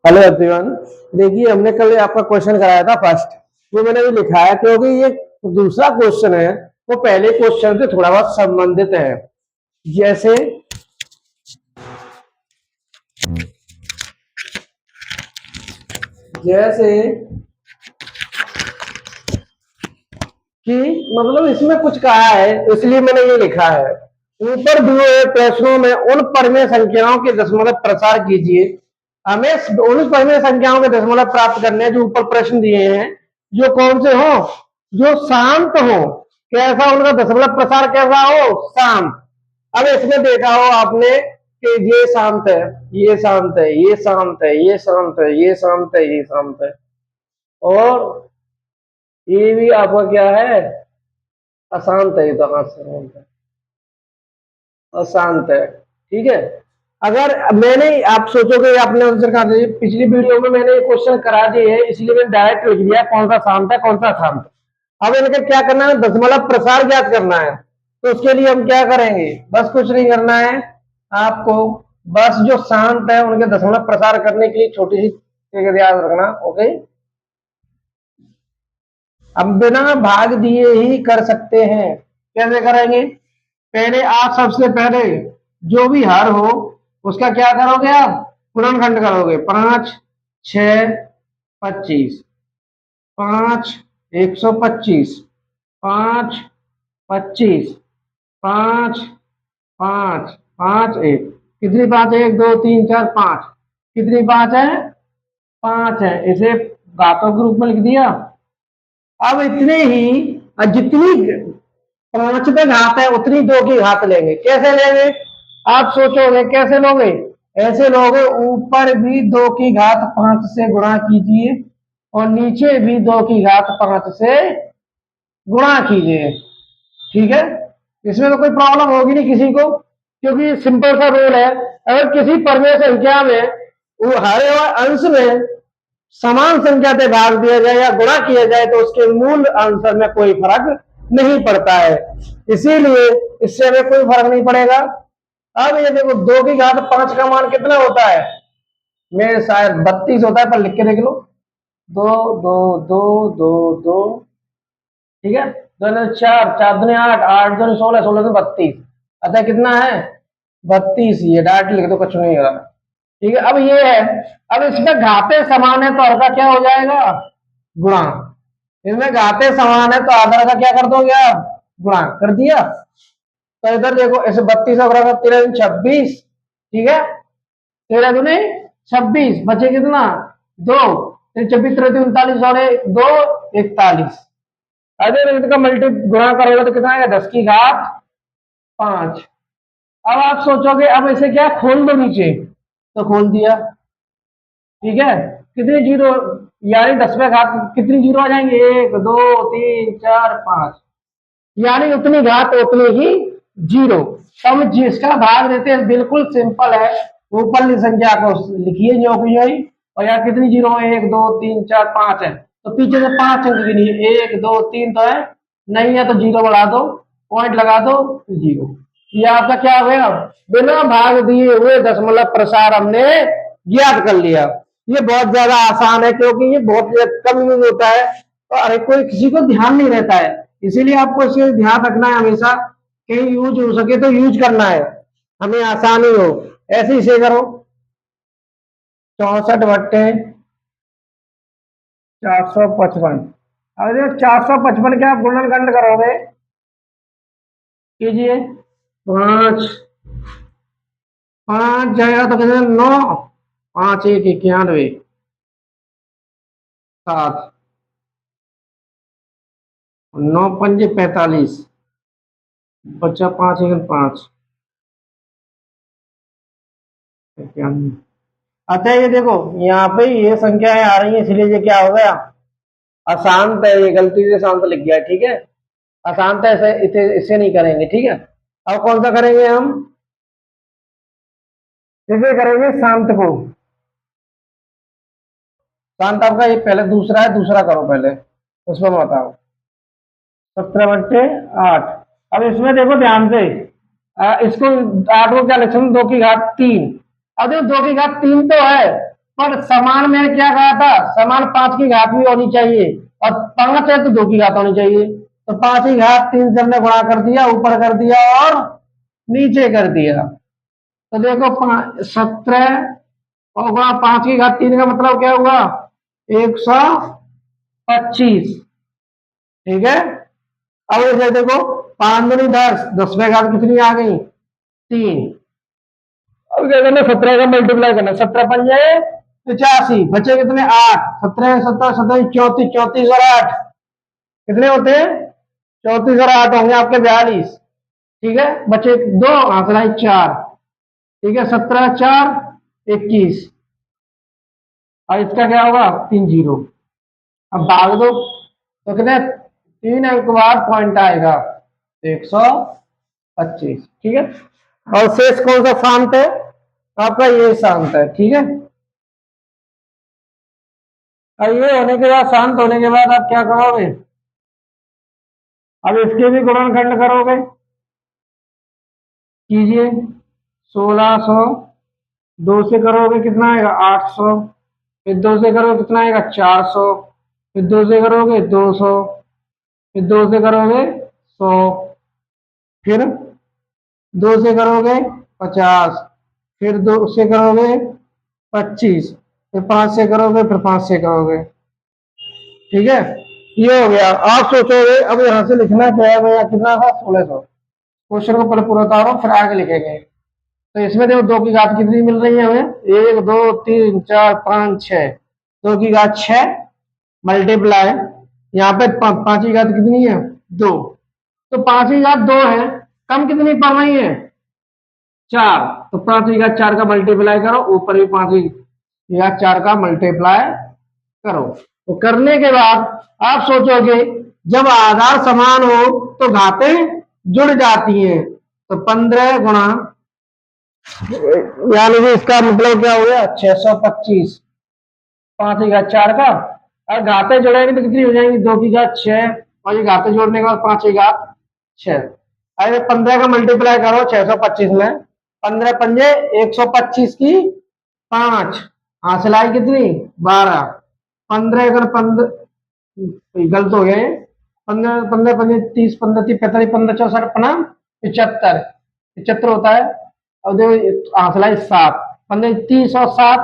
Hello everyone. देखिए हमने कल आपका क्वेश्चन कराया था फर्स्ट, वो मैंने भी लिखा है क्योंकि ये दूसरा क्वेश्चन है वो पहले क्वेश्चन से थोड़ा बहुत संबंधित है। जैसे जैसे कि मतलब इसमें कुछ कहा है इसलिए मैंने ये लिखा है। ऊपर दिए हुए प्रश्नों में उन परमेय संख्याओं के दशमलव प्रसार कीजिए। हमें उन परमेय संख्याओं के दशमलव प्राप्त करने हैं जो ऊपर प्रश्न दिए हैं, जो कौन से हो, जो शांत हो। कैसा उनका दशमलव प्रसार कैसा हो, शांत। अब इसमें देखा हो आपने कि ये शांत है, ये शांत है, ये शांत है, ये शांत है, ये शांत है, ये शांत है, और ये भी आपका क्या है, अशांत है। ये तो हाँ शांत है, अशांत है। ठीक है। अगर मैंने आप सोचोगे आपने आंसर कहा था, पिछली वीडियो में मैंने ये क्वेश्चन करा दिए है इसलिए मैंने डायरेक्ट लिख दिया कौन सा शांत है कौन सा अशांत है। अब इनका क्या करना है, दशमलव प्रसार ज्ञात करना है। तो उसके लिए हम क्या करेंगे, बस कुछ नहीं करना है आपको, बस जो शांत है उनके दशमलव प्रसार करने के लिए छोटी सी चीज याद रखना। ओके। अब बिना भाग दिए ही कर सकते हैं। कैसे करेंगे, पहले आप सबसे पहले जो भी हर हो उसका क्या करोगे, आप गुणनखंड करोगे। 5 6 25, 5 125, 5 25, 5 5 5 1। कितनी बात है, 1 2 3 4 5, कितनी बात है, 5 है। इसे घातों के रूप में लिख दिया। अब इतने ही जितनी 5 पे घात है उतनी 2 की घात लेंगे। कैसे लेंगे, आप सोचोगे कैसे लोगे, ऐसे लोगे, ऊपर भी 2 की घात 5 से गुणा कीजिए और नीचे भी 2 की घात 5 से गुणा कीजिए। ठीक है, इसमें तो कोई प्रॉब्लम होगी नहीं किसी को, क्योंकि सिंपल सा रूल है। अगर किसी परमेय संख्या में हर अंश में समान संख्या से भाग दिया जाए या गुणा किया जाए तो उसके मूल आंसर में कोई फर्क नहीं पड़ता है, इसीलिए इससे हमें कोई फर्क नहीं पड़ेगा। अब ये देखो 2 की घात 5 का मान कितना होता है, मेरे शायद 32 होता है, पर लिख के देख लो। 2 2 2 2 2, ठीक है, 2 4 4 दूनी 8, 8 दूनी 16, 16 से 32, अतः कितना है 32। ये डायरेक्ट लिख दो, कुछ नहीं होगा। ठीक है, अब ये है, अब इसमें घाते समान है तो अर्धा क्या हो जाएगा, गुणा। इसमें घाते समान है तो आधा का क्या कर दोगे आप, गुणा कर दिया। तो इधर देखो, इसे 32 और 13 26, ठीक है, 13 दूनी 26, बचे कितना 2, 26 3 39 और 2 41। अगर इनका मल्टी गुणा करोगे तो कितना आएगा, 10 की घात 5। अब आप सोचोगे अब इसे क्या खोल दो नीचे, तो खोल दिया। ठीक है, कितनी जीरो, यानी 10वें घात कितनी जीरो आ जाएंगे, 1 2 3 4 5, यानी उतनी घात उतनी ही जीरो। तो हम जिसका भाग देते हैं बिल्कुल सिंपल है, ऊपर संख्या को लिखिए जो की यही, और यहाँ कितनी जीरो है, 1 2 3 4 5 है, तो पीछे से 5 अंक गिनिए, 1 2 3 तो है, नहीं है तो जीरो बढ़ा दो, पॉइंट लगा दो, जीरो। ये आपका क्या हो गया, बिना भाग दिए हुए दशमलव प्रसार हमने ज्ञात कर लिया। ये बहुत ज्यादा आसान है क्योंकि ये बहुत कम यूज होता है और हर कोई किसी को ध्यान नहीं रहता है, इसीलिए आपको इसे ध्यान रखना है हमेशा, कहीं यूज हो सके तो यूज करना है, हमें आसानी हो। ऐसे इसे करो, 64/455। अगर 455 के आप गुणनखंड करोगे, कीजिए, 5 5 जाएगा तो कितने, 9, 5 1 91, 7, 9 5 45, बच्चा 5 1 5 91। अच्छा ये देखो यहाँ पे ये संख्याएं आ रही है इसलिए ये क्या हो गया, अशांत है, ये गलती से शांत लिख गया। ठीक है, अशांत है, इसे नहीं करेंगे। ठीक है, अब कौन सा करेंगे हम, इसे करेंगे शांत को। शांत आपका ये पहले दूसरा है, दूसरा करो पहले, उसमें बताओ। 17/8। अब इसमें देखो ध्यान से, इसको 8 को क्या लिख सकते, 2 की घात 3। अब देखो 2 की घात 3 तो है, पर समान में क्या कहा था, समान 5 की घात भी होनी चाहिए, और 5 है तो 2 की घात होनी चाहिए। तो 5 की घात 3 से हमने गुणा कर दिया, ऊपर कर दिया और नीचे कर दिया। तो देखो 17 और गुणा 5 की घात 3 का मतलब क्या हुआ, 125। ठीक है, अब इसे देखो 5 दूनी 10, 10 में घात कितनी आ गई, 3। अब क्या करना, 17 का मल्टीप्लाई करना, 17 पंजे 85, बचे कितने 8, 17 17 17 34, 34 और 8 कितने होते हैं, 34 और 8 होंगे आपके 42। ठीक है, बचे 2, आंकड़ा 4। ठीक है, 17 4 21, और इसका क्या होगा 3 जीरो। अब भाग दो तो कितने, 3 अंक बाद पॉइंट आएगा 125। ठीक है, और शेष कौन सा शांत है, आपका ये शांत है। ठीक है, और ये होने के बाद, शांत होने के बाद आप क्या करोगे, अब इसके भी गुणनखंड करोगे, कीजिए। 1600 2 से करोगे कितना आएगा 800, फिर 2 से करोगे कितना आएगा 400, फिर 2 से करोगे 200, फिर 2 से करोगे 100, फिर 2 से करोगे 50, फिर 2 से करोगे 25, फिर 5 से करोगे, फिर 5 से करोगे। ठीक है, ये हो गया। आप सोचोगे अब यहाँ से लिखना क्या है भैया, कितना था 1600। क्वेश्चन को पहले पूरा उतारो फिर आगे लिखेंगे। तो इसमें देखो 2 की घात कितनी मिल रही है हमें, 1 2 3 4 5 6, 2 की घात 6 मल्टीप्लाई, यहाँ पे 5 की घात कितनी है 2, तो 5 की घात 2 है, कम कितनी पड़ रही है 4, तो 5 की घात 4 का मल्टीप्लाई करो, ऊपर भी 5 की घात 4 का मल्टीप्लाई करो। तो करने के बाद आप सोचोगे जब आधार समान हो तो घातें जुड़ जाती हैं, तो 15 गुणा, यानी कि इसका मतलब क्या हो गया 625, 5 की घात 4 का, और घातें जोड़ेंगे तो कितनी हो जाएंगी 2 की घात 6, और ये घातें जोड़ने के बाद 5 की घात 6। अरे 15 का मल्टीप्लाई करो 625 में, 15 पंजे 125 की 5, हासिलाई कितनी 12, 15 अगर 15 गलत हो गए, 15 15 पंजे 30, 15 30 45, 15 64 अपना 75, 75 होता है। अब देखो हासिलाई 7, 15 30 और 7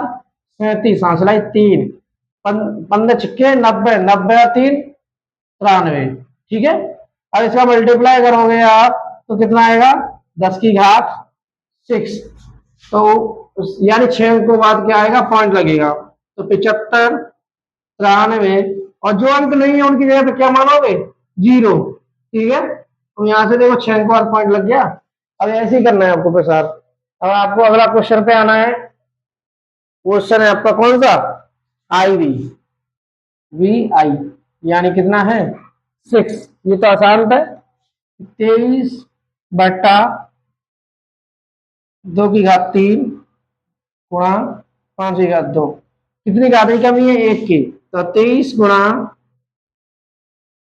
37, हासिलाई 3, 15 छिक्के 90, 90 और 3 93। ठीक है, अब इसका मल्टीप्लाई करोगे आप तो कितना आएगा 10 की घात 6, तो यानी 6 अंक के बाद क्या आएगा पॉइंट लगेगा, तो 75 93, और जो अंक नहीं है उनकी जगह पे क्या मानोगे 0। ठीक है, तो यहाँ से देखो 6 अंक बाद पॉइंट लग गया। अब ऐसे ही करना है आपको प्रसार। अब आपको अगला क्वेश्चन पे आना है, क्वेश्चन है आपका कौन सा, आई वी, वी आई, यानी कितना है 6। ये तो आसान है, 23 बट्टा 2 की घात 3 गुणा 5 की घात 2, कितनी घात की कमी है 1 की, तो 23 गुणा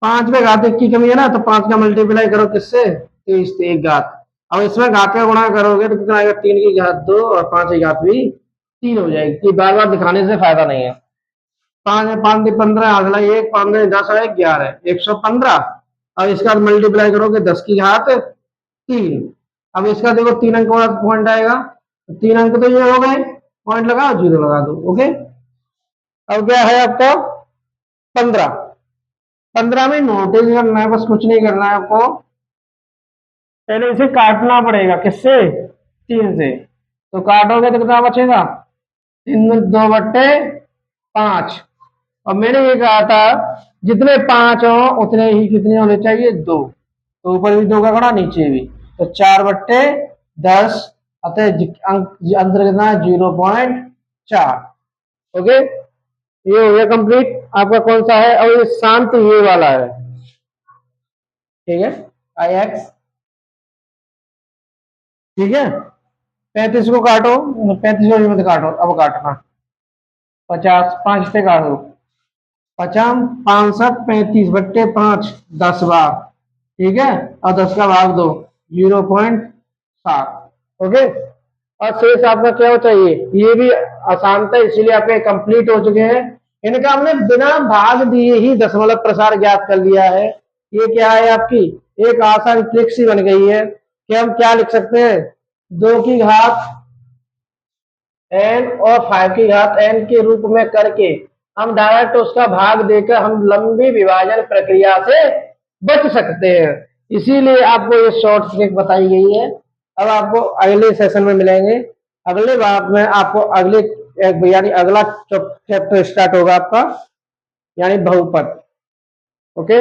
5 में घात 1 की कमी है ना, तो 5 का मल्टीप्लाई करो किससे 23 से 1 घात। अब इसमें घात का गुणा करोगे तो कितना आएगा 3 की घात 2 और 5 की घात भी 3 हो जाएगी। बार बार दिखाने से फायदा नहीं है। 5 5 15, अगला 1 5 10 है 11, 115। अब इसका मल्टीप्लाई करोगे 10 की घात 3। अब इसका देखो 3 अंक वाला पॉइंट आएगा, तो 3 अंक तो ये हो गए, पॉइंट लगाओ 0 लगा दो। ओके, अब क्या है आपको 15, 15 में नोटिस करना है, बस कुछ नहीं करना है आपको, पहले इसे काटना पड़ेगा किससे 3 से, तो काटोगे तो कितना बचेगा 3 2 बट्टे 5, और मैंने ये कहा था जितने 5 हो उतने ही कितने होने चाहिए 2, तो ऊपर भी 2 का गुणा नीचे भी, तो 4 बट्टे 10, अतः अंक अंतर कितना है 0.4। ओके, ये हो गया कंप्लीट। आपका कौन सा है, और ये शांत ये वाला है। ठीक है, आई एक्स। ठीक है, 35 को काटो, 35 को मत काटो, अब काटना 50, 5 से काटो 50 65 35 बट्टे 5 10 बार। ठीक है, और 10 का भाग दो 0.7। ओके, और शेष आपका क्या हो चाहिए, ये भी आसान था इसीलिए आपके कंप्लीट हो चुके हैं। इनका हमने बिना भाग दिए ही दशमलव प्रसार ज्ञात कर लिया है। ये क्या है आपकी एक आसान ट्रिक सी बन गई है कि हम क्या लिख सकते हैं, 2 की घात n और 5 की घात n के रूप में करके हम डायरेक्ट उसका भाग देकर हम लंबी विभाजन प्रक्रिया से बच सकते हैं। इसीलिए आपको ये शॉर्ट ट्रिक बताई गई है। अब आपको अगले सेशन में मिलेंगे, अगले बार में आपको अगले यानी अगला चैप्टर स्टार्ट होगा आपका, यानी बहुपद। ओके।